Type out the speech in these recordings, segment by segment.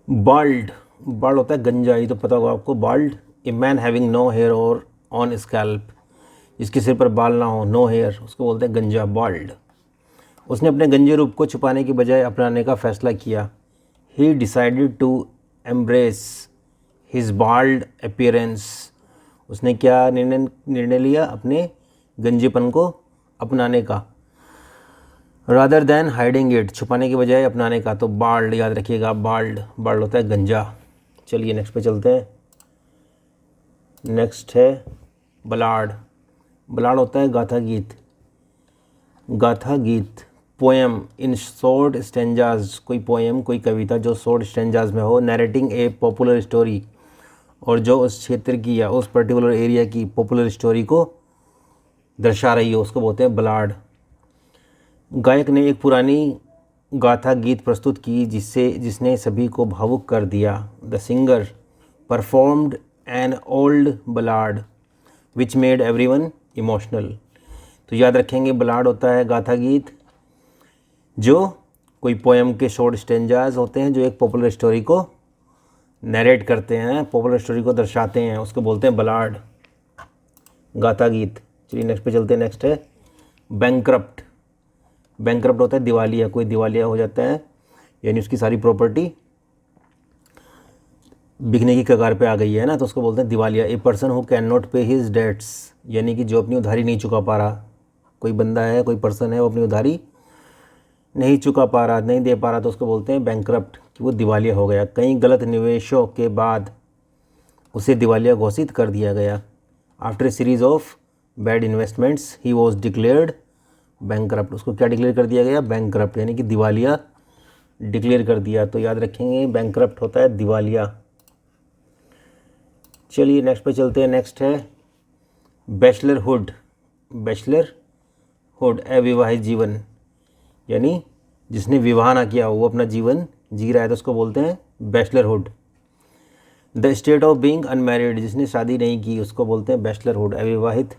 Bald, bald होता है गंजा, ये तो पता होगा आपको। Bald, a man having no hair और ऑन स्कैल्प, जिसके सिर पर बाल ना हो, नो हेयर, उसको बोलते हैं गंजा, बाल्ड। उसने अपने गंजे रूप को छुपाने की बजाय अपनाने का फैसला किया। He decided to embrace his bald appearance, उसने क्या निर्णय लिया, अपने गंजेपन को अपनाने का। रादर दैन हाइडिंग इट, छुपाने की बजाय अपनाने का। तो बाल्ड याद रखिएगा, बाल्ड, बाल्ड होता है गंजा। चलिए नेक्स्ट पे चलते हैं। नेक्स्ट है बलाड। बलाड होता है गाथा गीत, गाथा गीत। पोएम इन शॉर्ट स्टेंजाज, कोई पोएम, कोई कविता जो शॉर्ट स्टेंजाज में हो। नैरेटिंग ए पॉपुलर स्टोरी, और जो उस क्षेत्र की या उस पर्टिकुलर एरिया की पॉपुलर स्टोरी को दर्शा रही हो, उसको बोलते हैं बलाड। गायक ने एक पुरानी गाथा गीत प्रस्तुत की जिसने सभी को भावुक कर दिया। The singer performed an old ballad which made everyone emotional. तो याद रखेंगे, बलाड होता है गाथा गीत, जो कोई पोएम के शॉर्ट स्टेंजाज होते हैं जो एक पॉपुलर स्टोरी को नरेट करते हैं, पॉपुलर स्टोरी को दर्शाते हैं, उसको बोलते हैं बलाड, गाथा गीत। चलिए नेक्स्ट पे चलते हैं। नेक्स्ट है बैंकरप्ट। बैंकरप्ट होता है दिवालिया, कोई दिवालिया हो जाता है, यानी उसकी सारी प्रॉपर्टी बिकने की कगार पे आ गई है ना, तो उसको बोलते हैं दिवालिया। A person who can not पे हिज डेट्स, यानी कि जो अपनी उधारी नहीं चुका पा रहा। कोई बंदा है, कोई पर्सन है, वो अपनी उधारी नहीं चुका पा रहा, नहीं दे पा रहा, तो उसको बोलते हैं बैंकरप्ट, कि वो दिवालिया हो गया। कई गलत निवेशों के बाद उसे दिवालिया घोषित कर दिया गया। After a series of bad investments he was declared bankrupt, उसको क्या डिक्लेयर कर दिया गया, बैंकरप्ट, यानी कि दिवालिया डिक्लेयर कर दिया। तो याद रखेंगे, बैंकरप्ट होता है दिवालिया। चलिए नेक्स्ट पे चलते हैं। नेक्स्ट है बैचलरहुड। बैचलरहुड, अविवाहित जीवन, यानी जिसने विवाह ना किया हो, वो अपना जीवन जी रहा है, तो उसको बोलते हैं bachelorhood. The state of being unmarried, जिसने शादी नहीं की, उसको बोलते हैं बैचलरहुड, अविवाहित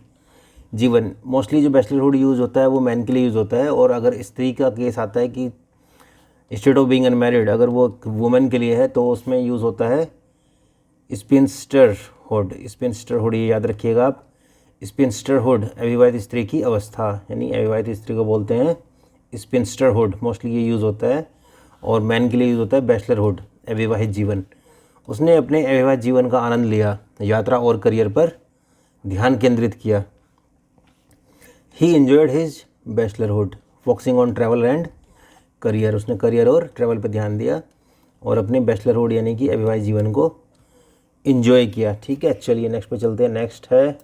जीवन। मोस्टली जो बैचलरहुड यूज़ होता है वो मैन के लिए यूज़ होता है, और अगर स्त्री का केस आता है कि स्टेट ऑफ बीइंग अनमैरिड, अगर वो वुमेन के लिए है, तो उसमें यूज़ होता है स्पिंस्टरहुड। स्पिंस्टरहुड, ये याद रखिएगा आप, स्पिंस्टरहुड अविवाहित स्त्री की अवस्था, यानी अविवाहित स्त्री को बोलते हैं स्पिंस्टरहुड। मोस्टली ये यूज़ होता है, और मैन के लिए यूज़ होता है बैचलरहुड, अविवाहित जीवन। उसने अपने अविवाहित जीवन का आनंद लिया, यात्रा और करियर पर ध्यान केंद्रित किया। He enjoyed his bachelorhood focusing on travel and career, उसने करियर और ट्रैवल पर ध्यान दिया और अपने बैचलरहुड यानी कि अविवाहित जीवन को इन्जॉय किया। ठीक है, चलिए नेक्स्ट पे चलते हैं। नेक्स्ट है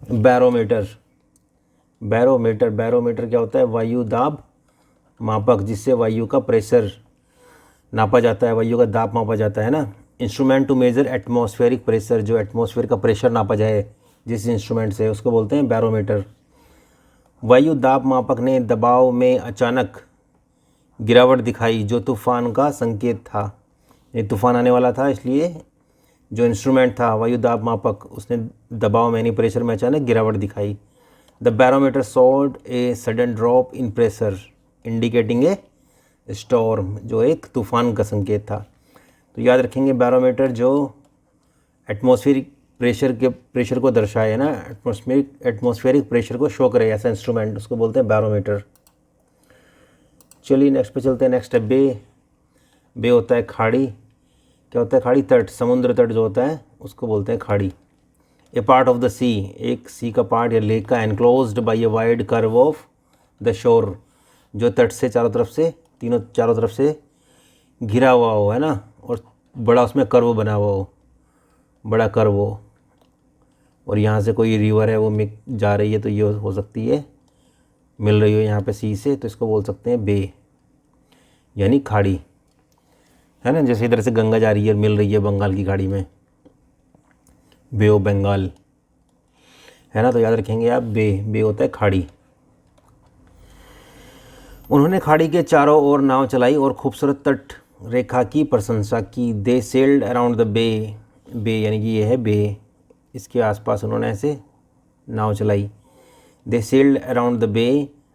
बैरोमीटर। बैरोमीटर, बैरोमीटर क्या होता है, वायु दाब मापक, जिससे वायु का प्रेशर नापा जाता है, वायु का दाब मापा जाता है ना। Instrument to measure atmospheric pressure, जो एटमॉस्फेयर का प्रेशर नापा जाए जिस इंस्ट्रूमेंट से, उसको बोलते हैं बैरोमीटर। वायु दाब मापक ने दबाव में अचानक गिरावट दिखाई, जो तूफान का संकेत था। ये तूफान आने वाला था, इसलिए जो इंस्ट्रूमेंट था वायु दाब मापक, उसने दबाव में यानी प्रेशर में अचानक गिरावट दिखाई। The barometer showed a sudden drop in pressure indicating A storm, जो एक तूफान का संकेत था। तो याद रखेंगे, बैरोमीटर जो एटमॉस्फेरिक प्रेशर को दर्शाए ना, एटमॉस्फेरिक प्रेशर को शो करे, ऐसा इंस्ट्रूमेंट, उसको बोलते हैं बैरोमीटर। चलिए नेक्स्ट पे चलते हैं। नेक्स्ट है बे। बे होता है खाड़ी। क्या होता है खाड़ी, तट, समुद्र तट जो होता है उसको बोलते हैं खाड़ी। ए पार्ट ऑफ द सी, एक सी का पार्ट या लेक का, enclosed by a wide curve of the shore, जो तट से चारों तरफ से घिरा हुआ हो, है ना, और बड़ा उसमें कर्व बना हुआ हो, बड़ा कर्व हो, और यहाँ से कोई रिवर है वो जा रही है, तो ये हो सकती है मिल रही हो यहाँ पे सी से, तो इसको बोल सकते हैं बे, यानी खाड़ी, है ना। जैसे इधर से गंगा जा रही है और मिल रही है बंगाल की खाड़ी में, बे ऑफ बंगाल, है ना। तो याद रखेंगे आप, बे होता है खाड़ी। उन्होंने खाड़ी के चारों ओर नाव चलाई और खूबसूरत तट रेखा की प्रशंसा की। दे सेल्ड अराउंड द बे यानी कि ये है बे, इसके आसपास उन्होंने ऐसे नाव चलाई। They sailed around the bay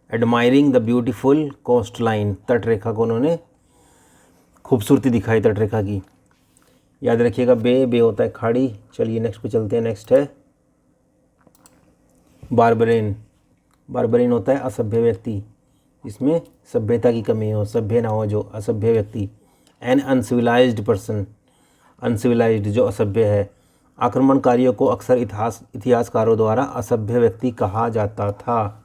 admiring the beautiful coast line, तट रेखा को उन्होंने खूबसूरती दिखाई तटरेखा की। याद रखिएगा बे होता है खाड़ी। चलिए नेक्स्ट पे चलते हैं। नेक्स्ट है बारबरेन। बारबरेन होता है असभ्य व्यक्ति, जिसमें सभ्यता की कमी हो, सभ्य ना हो, जो असभ्य व्यक्ति। एन अनसिविलाइज्ड पर्सन, अनसिविलाइज्ड जो असभ्य है। आक्रमणकारियों को अक्सर इतिहासकारों द्वारा असभ्य व्यक्ति कहा जाता था।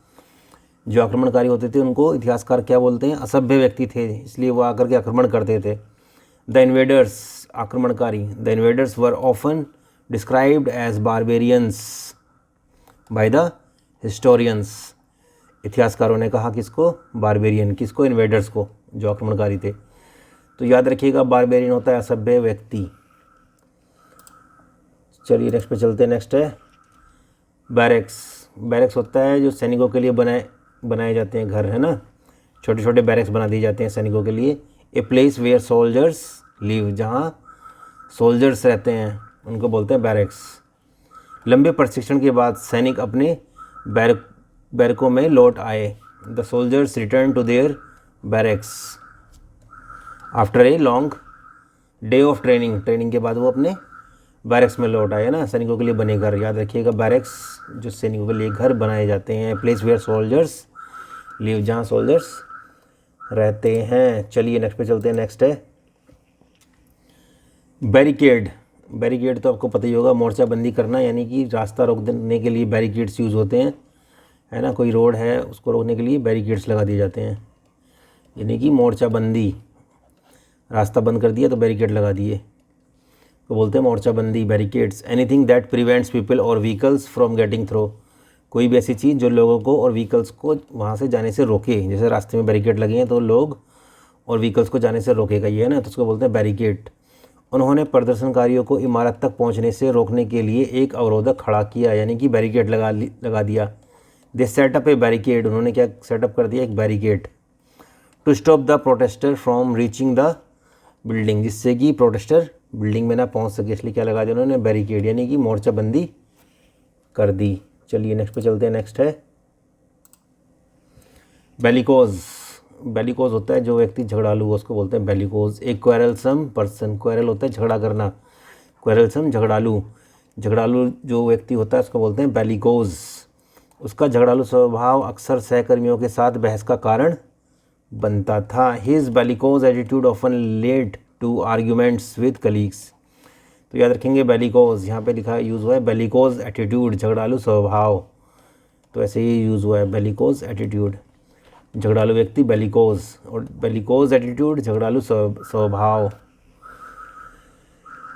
जो आक्रमणकारी होते थे उनको इतिहासकार क्या बोलते हैं? असभ्य व्यक्ति थे, इसलिए वो आकर के आक्रमण करते थे। द इन्वेडर्स, आक्रमणकारी। The invaders were often described as barbarians by the historians. इतिहासकारों ने कहा किसको? बारबेरियन। किसको? इन्वेडर्स को, जो आक्रमणकारी थे। तो याद रखिएगा बारबेरियन होता है असभ्य व्यक्ति। चलिए नेक्स्ट पे चलते हैं। नेक्स्ट है बैरक्स। बैरक्स होता है जो सैनिकों के लिए बनाए जाते हैं घर, है ना। छोटे छोटे बैरक्स बना दिए जाते हैं सैनिकों के लिए। A place where soldiers live, जहाँ सोल्जर्स रहते हैं उनको बोलते हैं बैरक्स। लंबे प्रशिक्षण के बाद सैनिक अपने बैरकों में लौट आए। The soldiers return to their barracks after a long day of training के बाद वो अपने बैरक्स में लौट आए ना। सैनिकों के लिए बने घर, याद रखिएगा बैरक्स जो सैनिकों के लिए घर बनाए जाते हैं। प्लेस वेयर सोल्जर्स लिव, जहाँ सोल्जर्स रहते हैं। चलिए नेक्स्ट पे चलते हैं। नेक्स्ट है बैरिकेड। बैरिकेड तो आपको पता ही होगा, मोर्चाबंदी करना, यानी कि रास्ता रोक देने के लिए बैरिकेड्स यूज़ होते हैं, है ना। कोई रोड है उसको रोकने के लिए बैरिकेड्स लगा दिए जाते हैं, यानी कि मोर्चाबंदी। रास्ता बंद कर दिया तो बैरिकेड लगा दिए, तो बोलते हैं मोर्चाबंदी, barricades. Anything that prevents people और व्हीकल्स फ्रॉम गेटिंग थ्रू, कोई भी ऐसी चीज़ जो लोगों को और व्हीकल्स को वहाँ से जाने से रोके। जैसे रास्ते में बैरिकेड लगे हैं तो लोग और व्हीकल्स को जाने से रोकेगा, ये है ना, तो उसको बोलते हैं बैरिकेड। उन्होंने प्रदर्शनकारियों को इमारत तक पहुँचने से रोकने के लिए एक अवरोधक खड़ा किया, यानी कि बैरिकेड लगा दिया। दे सेटअप ए बैरिकेड, उन्होंने क्या सेटअप कर दिया? एक barricade. To stop the protester from reaching the building, जिससे कि प्रोटेस्टर बिल्डिंग में ना पहुंच सके, इसलिए क्या लगा दिया उन्होंने? बैरिकेड, यानी कि मोर्चाबंदी कर दी। चलिए नेक्स्ट पे चलते हैं। नेक्स्ट है बेलिकोज। बेलिकोज होता है जो व्यक्ति झगड़ालू हो, उसको बोलते हैं बेलिकोज। एक क्वेरलसम पर्सन, क्वेरल होता है झगड़ा करना, क्वेरलसम झगड़ालू। झगड़ालू जो व्यक्ति होता है उसको बोलते हैं बेलिकोज। उसका झगड़ालू स्वभाव अक्सर सहकर्मियों के साथ बहस का कारण बनता था। His bellicose attitude often led to arguments with colleagues. तो याद रखेंगे बेलिकोज, यहाँ पे लिखा यूज़ हुआ है बेलिकोज एटीट्यूड, झगड़ालू स्वभाव, तो ऐसे ही यूज़ हुआ है बेलिकोज एटीट्यूड। झगड़ालू व्यक्ति बेलिकोज, और बेलिकोज एटीट्यूड झगड़ालू स्वभाव।